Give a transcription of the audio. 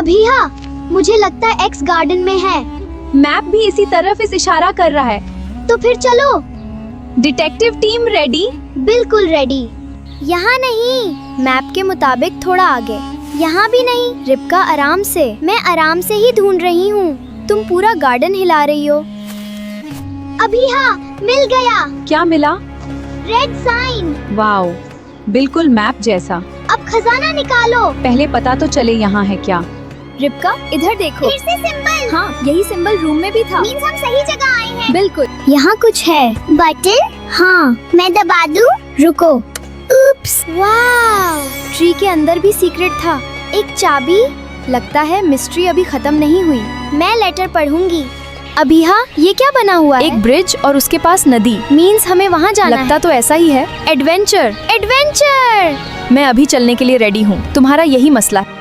अभी हाँ, मुझे लगता है एक्स गार्डन में है। मैप भी इसी तरफ इस इशारा कर रहा है। तो फिर चलो। Detective team ready? बिल्कुल रेडी। यहाँ नहीं, मैप के मुताबिक थोड़ा आगे। यहाँ भी नहीं। रिबका आराम से, मैं आराम से ही ढूंढ रही हूँ। तुम पूरा गार्डन हिला रही हो। अभी हाँ, मिल गया। क्या मिला? Red sign. वाओ, बिल्कुल मैप जैसा। अब खजाना निकालो। पहले पता तो चले यहाँ है क्या। रिबका इधर देखो। फिर से सिंबल। हाँ, यही सिंबल रूम में भी था। मीन्स हम सही जगह आए हैं। बिल्कुल। यहाँ कुछ है। बटन? हाँ, मैं दबा दूँ? रुको। उप्स, वाव! ट्री के अंदर भी सीक्रेट था। एक चाबी। लगता है मिस्ट्री अभी खत्म नहीं हुई। मैं लेटर पढ़ूंगी। अभी हाँ, ये क्या बना हुआ है? एक ब्रिज और उसके पास नदी। मीन्स हमें वहाँ जाना लगता है। तो ऐसा ही है। एडवेंचर। एडवेंचर। मैं अभी चलने के लिए रेडी हूँ। तुम्हारा यही मसला है।